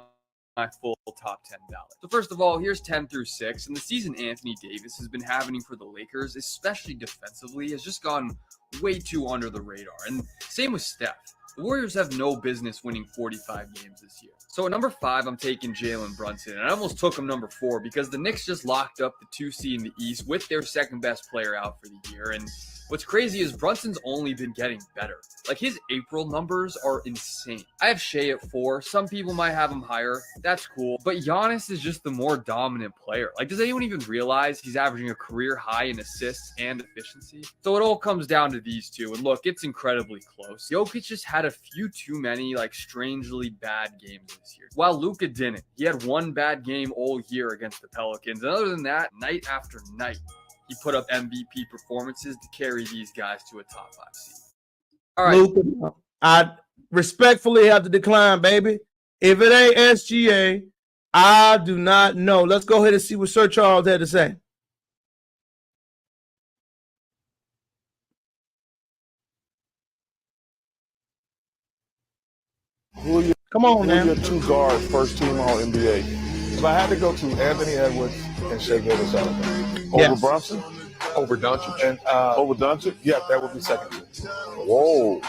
full top 10 ballot. So first of all, here's 10 through 6, and the season Anthony Davis has been having for the Lakers, especially defensively, has just gone way too under the radar. And same with Steph. The Warriors have no business winning 45 games this year. So at number 5, I'm taking Jalen Brunson, and I almost took him number 4 because the Knicks just locked up the 2 seed in the East with their second best player out for the year. And what's crazy is Brunson's only been getting better. Like, his April numbers are insane. I have Shea at 4. Some people might have him higher. That's cool. But Giannis is just the more dominant player. Like, does anyone even realize he's averaging a career high in assists and efficiency? So it all comes down to these two. And look, it's incredibly close. Jokic just had a few too many, like, strangely bad games this year. While Luka didn't. He had one bad game all year against the Pelicans. And other than that, night after night, he put up MVP performances to carry these guys to a top 5 seed. All right. Luka, I respectfully have to decline, baby. If it ain't SGA, I do not know. Let's go ahead and see what Sir Charles had to say. Come on, man. Who are your 2 guards, first team all NBA? If I had to go to Anthony Edwards and Shea Gilgeous-Alexander over Brunson, over Doncic, and over Doncic, yeah, that would be second team. Whoa.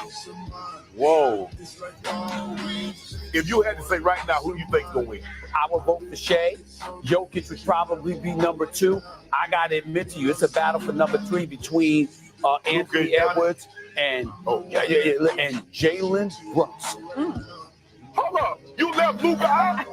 If you had to say right now, who do you think gonna win? I would vote for Shea. Jokic would probably be number 2. I gotta admit to you, it's a battle for number 3 between Anthony Edwards and and Jalen Brunson. Hold up, you left Luka out?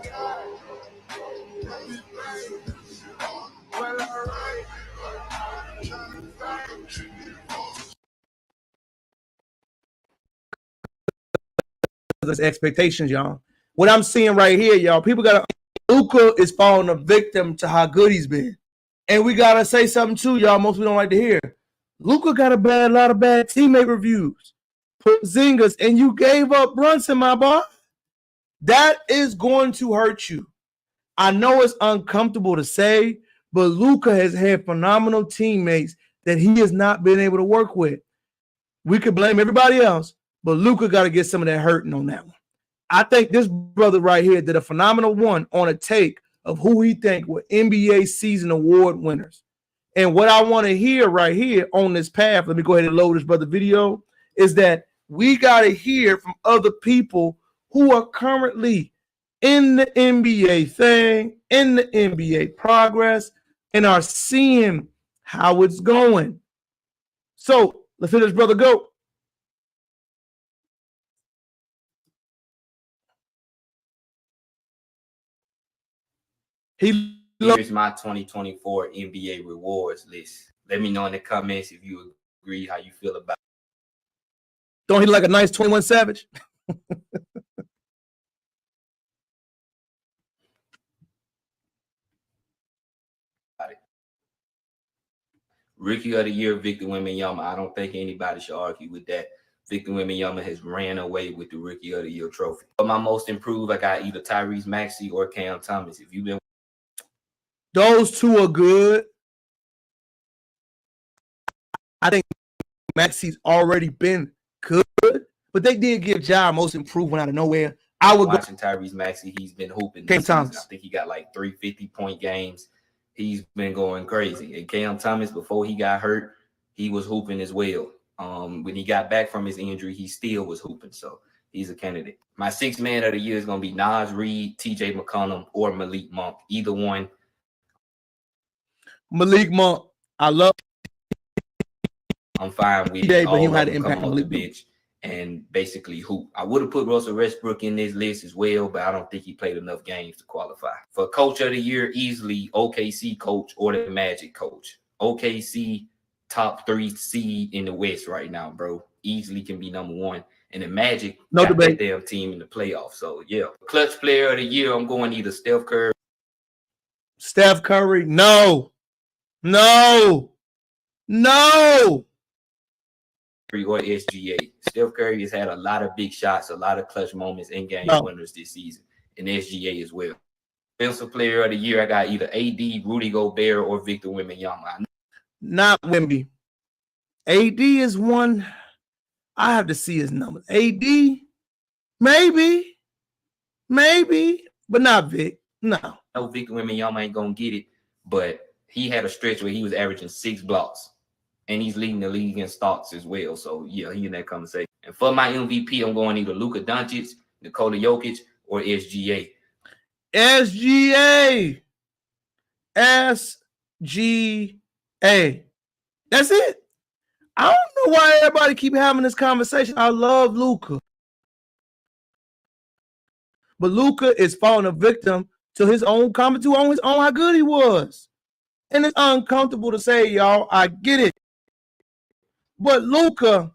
Expectations, y'all. What I'm seeing right here, y'all, people gotta Luka is falling a victim to how good he's been. And we gotta say something too, y'all. Most people don't like to hear. Luka got a lot of bad teammate reviews. Put Zingas, and you gave up Brunson, my boy. That is going to hurt you. I know it's uncomfortable to say, but Luka has had phenomenal teammates that he has not been able to work with. We could blame everybody else, but Luka got to get some of that hurting on that one. I think this brother right here did a phenomenal one on a take of who he think were NBA season award winners. And what I want to hear right here on this path, let me go ahead and load this brother video, is that we got to hear from other people who are currently in the NBA thing, in the NBA progress, and are seeing how it's going. So let's hear this brother go. Here's my 2024 NBA rewards list. Let me know in the comments if you agree, how you feel about it. Don't he like a nice 21 Savage? Rookie of the Year, Victor Wembanyama. I don't think anybody should argue with that. Victor Wembanyama has ran away with the Rookie of the Year trophy. For my most improved, I got either Tyrese Maxey or Cam Thomas. If you've been, those two are good. I think Maxey's already been good, but they did give Ja most improved one out of nowhere. I would watching Tyrese Maxey. He's been hooping. Cam Thomas. I think he got like 3 50-point games. He's been going crazy. And Cam Thomas, before he got hurt, he was hooping as well. When he got back from his injury, he still was hooping. So he's a candidate. My 6th man of the year is going to be Naz Reid, TJ McConnell, or Malik Monk. Either one. Malik Monk, I love. I'm fine with it. But he had an impact on the bench and basically hoop. I would have put Russell Westbrook in this list as well, but I don't think he played enough games to qualify. For Coach of the Year, easily OKC coach or the Magic coach. OKC top 3 seed in the West right now, bro. Easily can be number 1. And the Magic no got debate. That damn team in the playoffs. So, yeah. Clutch player of the year, I'm going either Steph Curry. Steph Curry, no. Or SGA. Steph Curry has had a lot of big shots, a lot of clutch moments and game winners this season. and SGA as well. Defensive player of the year, I got either AD, Rudy Gobert, or Victor Wembanyama. Not Wemby. AD is one. I have to see his numbers. AD, maybe, but not Vic. No. No, Victor Wembanyama ain't gonna get it, but he had a stretch where he was averaging 6 blocks, and he's leading the league in starts as well. So yeah, he in that conversation. And for my MVP, I'm going either Luka Doncic, Nikola Jokic, or SGA. SGA. That's it. I don't know why everybody keep having this conversation. I love Luka. But Luka is falling a victim to his own comment, to on his own how good he was. And it's uncomfortable to say, y'all. I get it. But Luka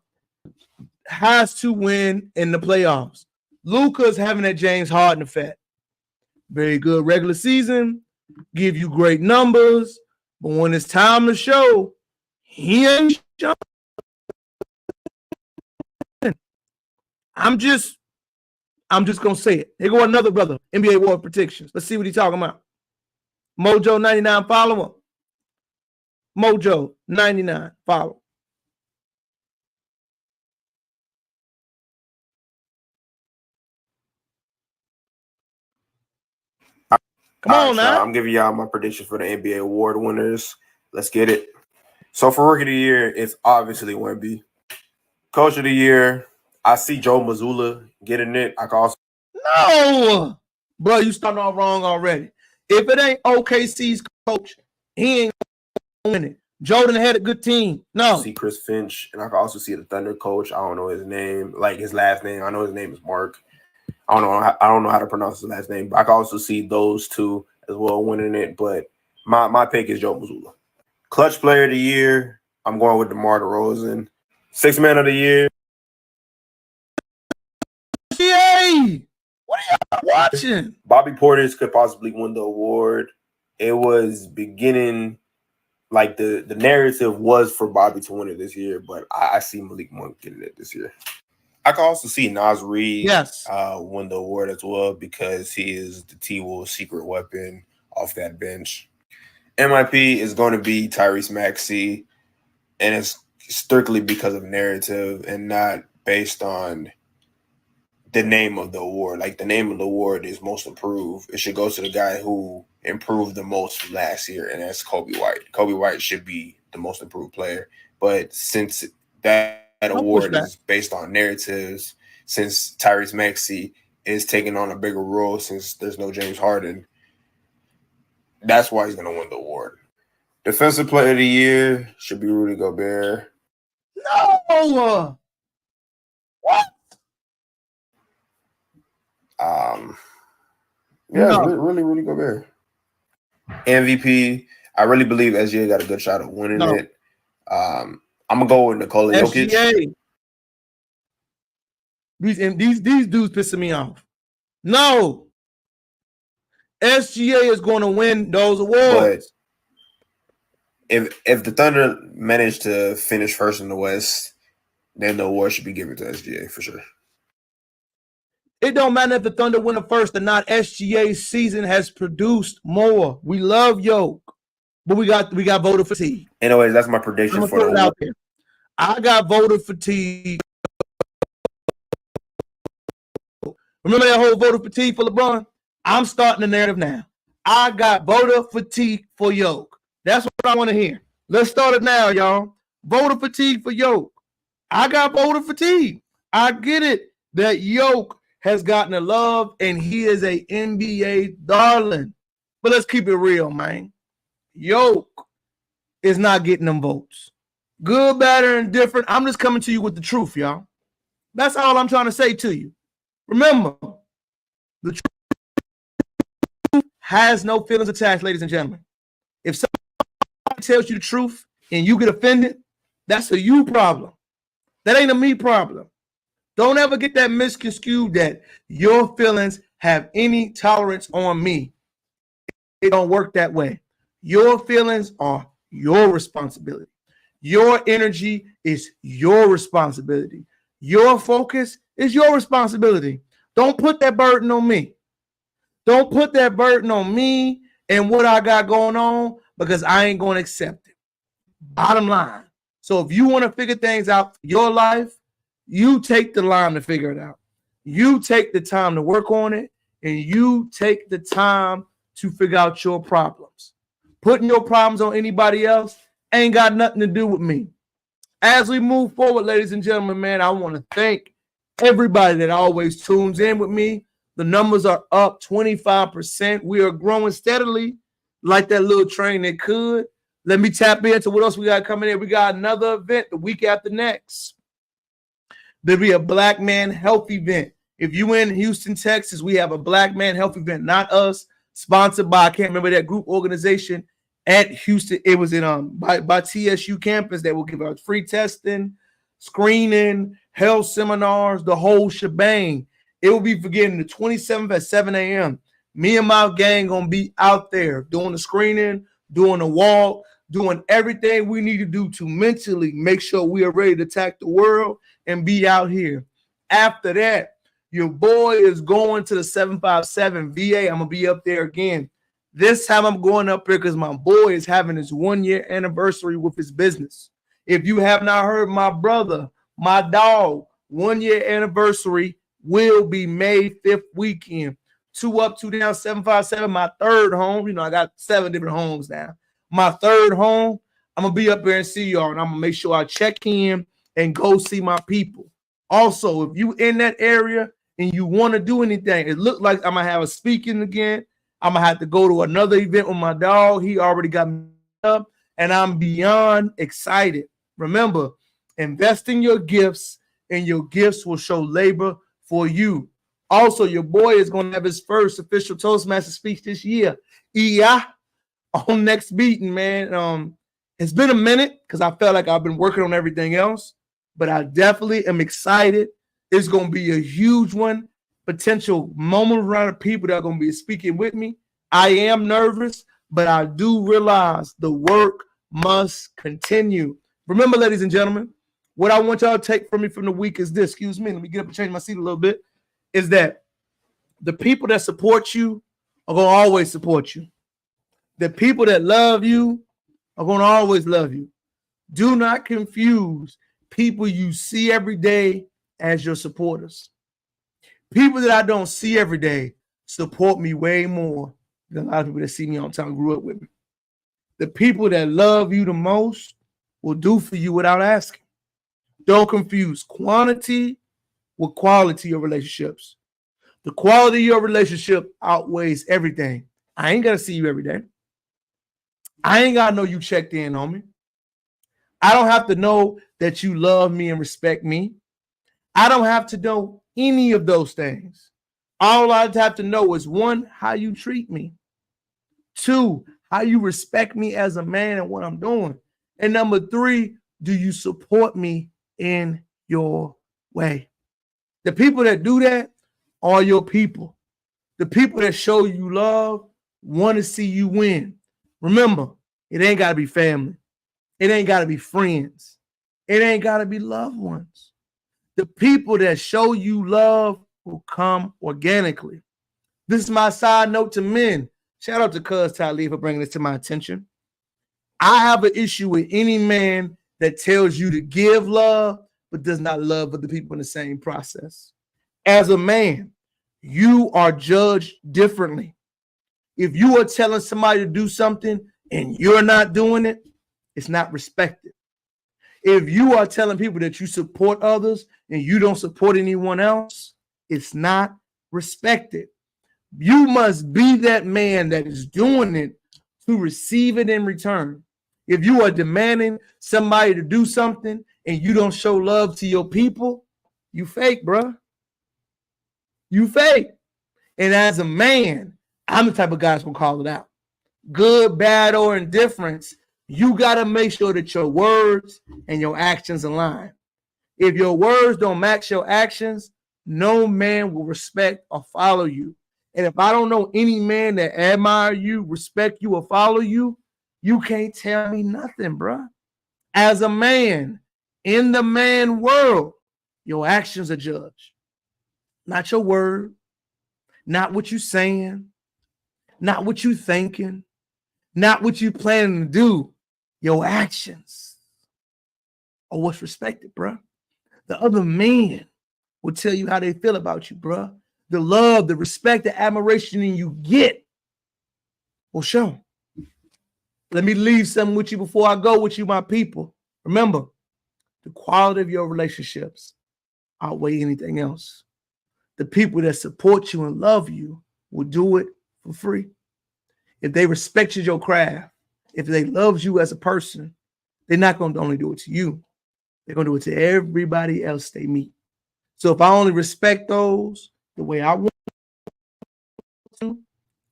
has to win in the playoffs. Luka's having that James Harden effect. Very good regular season, give you great numbers, but when it's time to show, he ain't showing. I'm just gonna say it. Here go another brother, NBA award predictions. Let's see what he's talking about. Mojo 99, follow him. Mojo 99, follow. Come on now. I'm giving y'all my prediction for the NBA award winners. Let's get it. So for Rookie of the Year, it's obviously Wemby. Coach of the Year, I see Joe Mazzulla getting it. I can also No, bro, you starting off wrong already. If it ain't OKC's coach, he ain't gonna win it. Jordan had a good team. No, see Chris Finch, and I can also see the Thunder coach. I don't know his name, like his last name. I know his name is Mark. I don't know how to pronounce his last name, but I can also see those two as well winning it. But my pick is Joe Mazzulla. Clutch Player of the Year, I'm going with DeMar DeRozan. Sixth Man of the Year. Yay! What are y'all watching? Bobby Portis could possibly win the award. It was beginning, like the narrative was for Bobby to win it this year, but I see Malik Monk getting it this year. I can also see Naz Reid win the award as well because he is the T-Wolves' secret weapon off that bench. MIP is going to be Tyrese Maxey, and it's strictly because of narrative and not based on the name of the award. Like, the name of the award is most improved. It should go to the guy who improved the most from last year, and that's Kobe White. Kobe White should be the most improved player. But since that award is based on narratives, since Tyrese Maxey is taking on a bigger role since there's no James Harden, that's why he's going to win the award. Defensive Player of the Year should be Rudy Gobert. No! What? Really Rudy Gobert. MVP, I really believe SGA got a good shot at winning it. I'm gonna go with Nikola Jokic. These dudes pissing me off. No, SGA is going to win those awards. But if the Thunder manage to finish first in the West, then the award should be given to SGA for sure. It don't matter if the Thunder win the first or not. SGA's season has produced more. We love Yoke, but we got voter fatigue. Anyways, that's my prediction for the award. I got voter fatigue. Remember that whole voter fatigue for LeBron? I'm starting the narrative now. I got voter fatigue for Yoke. That's what I want to hear. Let's start it now, y'all. Voter fatigue for Yoke. I got voter fatigue. I get it that Yoke has gotten the love and he is a NBA darling. But let's keep it real, man. Yoke is not getting them votes. Good, bad, or indifferent. I'm just coming to you with the truth, y'all. That's all I'm trying to say to you. Remember, the truth has no feelings attached, ladies and gentlemen. If somebody tells you the truth and you get offended, that's a you problem. That ain't a me problem. Don't ever get that misconstrued that your feelings have any tolerance on me. It don't work that way. Your feelings are your responsibility. Your energy is your responsibility. Your focus is your responsibility. Don't put that burden on me. Don't put that burden on me and what I got going on because I ain't going to accept it. Bottom line. So if you want to figure things out for your life, you take the time to figure it out. You take the time to work on it, and you take the time to figure out your problems. Putting your problems on anybody else ain't got nothing to do with me. As we move forward, ladies and gentlemen, man, I want to thank everybody that always tunes in with me. The numbers are up 25%. We are growing steadily like that little train that could. Let me tap into what else we got coming in. We got another event the week after next. There'll be a Black Man Health event. If you in Houston, Texas, we have a Black Man Health event, not us, sponsored by, I can't remember that group organization at Houston. It was in by TSU campus that will give us free testing, screening, health seminars, the whole shebang. It will be beginning the 27th at 7 a.m. Me and my gang gonna be out there doing the screening, doing the walk, doing everything we need to do to mentally make sure we are ready to attack the world and be out here. After that, your boy is going to the 757 VA. I'm going to be up there again. This time I'm going up here because my boy is having his 1-year anniversary with his business. If you have not heard, my brother, my dog, 1-year anniversary will be May 5th weekend. 2 up, 2 down, 757, my third home. You know, I got 7 different homes now. My third home, I'm going to be up there and see y'all, and I'm going to make sure I check in and go see my people. Also, if you in that area and you want to do anything, it looks like I'm going to have a speaking again. I'm going to have to go to another event with my dog. He already got me up, and I'm beyond excited. Remember, invest in your gifts, and your gifts will show labor for you. Also, your boy is going to have his first official Toastmaster speech this year. Yeah. On next meeting, man. It's been a minute because I felt like I've been working on everything else, but I definitely am excited. It's going to be a huge one. Potential moment around of people that are going to be speaking with me. I am nervous, but I do realize the work must continue. Remember, ladies and gentlemen, what I want y'all to take from me from the week is this. Excuse me. Let me get up and change my seat a little bit. Is that the people that support you are going to always support you. The people that love you are going to always love you. Do not confuse people you see every day as your supporters. People that I don't see every day support me way more than a lot of people that see me all the time, grew up with me. The people that love you the most will do for you without asking. Don't confuse quantity with quality of relationships. The quality of your relationship outweighs everything. I ain't got to see you every day. I ain't got to know you checked in on me. I don't have to know that you love me and respect me. I don't have to know any of those things. All I have to know is 1, how you treat me. 2, how you respect me as a man and what I'm doing. And number 3, do you support me in your way? The people that do that are your people. The people that show you love want to see you win. Remember, it ain't got to be family. It ain't got to be friends. It ain't got to be loved ones. The people that show you love will come organically. This is my side note to men. Shout out to Cuz Talib for bringing this to my attention. I have an issue with any man that tells you to give love but does not love other people in the same process. As a man, you are judged differently. If you are telling somebody to do something and you're not doing it, it's not respected. If you are telling people that you support others and you don't support anyone else, it's not respected. You must be that man that is doing it to receive it in return. If you are demanding somebody to do something and you don't show love to your people, you fake, bro. You fake. And as a man, I'm the type of guy that's gonna call it out. Good, bad, or indifference, you gotta make sure that your words and your actions align. If your words don't match your actions, no man will respect or follow you. And if I don't know any man that admire you, respect you, or follow you, you can't tell me nothing, bro. As a man, in the man world, your actions are judged. Not your word, not what you're saying, Not what you thinking, not what you planning to do. Your actions are what's respected, bruh. The other man will tell you how they feel about you, bruh. The love, the respect, the admiration you get will show. Let me leave something with you before I go with you, my people. Remember, the quality of your relationships outweigh anything else. The people that support you and love you will do it for free. If they respect your craft, if they love you as a person, they're not going to only do it to you. They're going to do it to everybody else they meet. So if I only respect those the way I want to,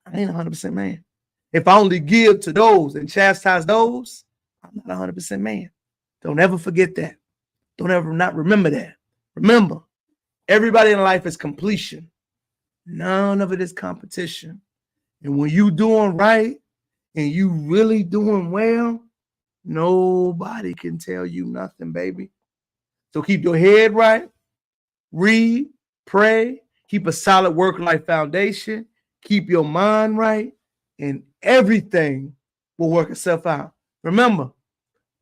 I ain't 100% man. If I only give to those and chastise those, I'm not 100% man. Don't ever forget that. Don't ever not remember that. Remember, everybody in life is completion. None of it is competition. And when you doing right and you really doing well, nobody can tell you nothing, baby. So keep your head right, read, pray, keep a solid work-life foundation, keep your mind right, and everything will work itself out. Remember,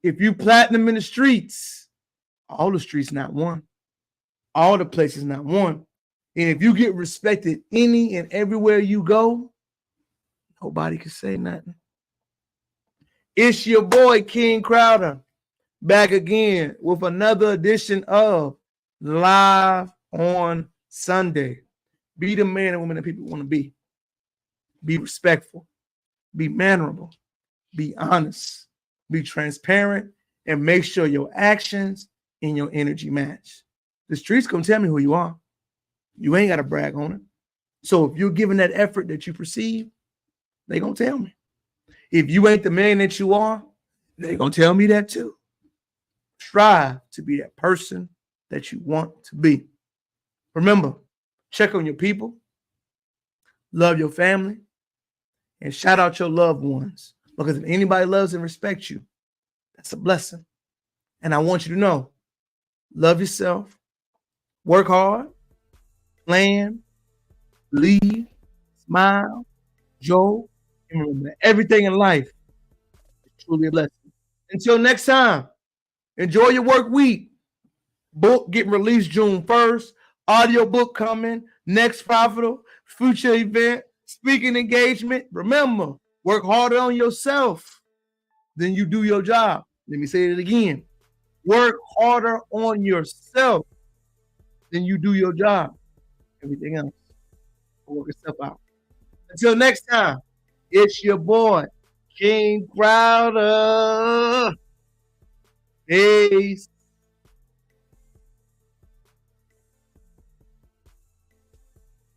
if you platinum in the streets, all the streets not one. All the places not one. And if you get respected any and everywhere you go, nobody can say nothing. It's your boy, King Crowder, back again with another edition of Live on Sunday. Be the man and woman that people want to be. Be respectful. Be mannerable. Be honest. Be transparent. And make sure your actions and your energy match. The streets gonna tell me who you are. You ain't got to brag on it. So if you're giving that effort that you perceive, they gonna tell me. If you ain't the man that you are, they gonna tell me that too. Strive to be that person that you want to be. Remember, check on your people, love your family, and shout out your loved ones. Because if anybody loves and respects you, that's a blessing. And I want you to know, love yourself, work hard, plan, lead, smile, joke, and remember that everything in life is truly a blessing. Until next time, enjoy your work week. Book getting released June 1st. Audio book coming. Next profitable. Future event. Speaking engagement. Remember, work harder on yourself than you do your job. Let me say it again. Work harder on yourself than you do your job. Everything else will work itself out. Until next time, it's your boy, King Crowder. Peace.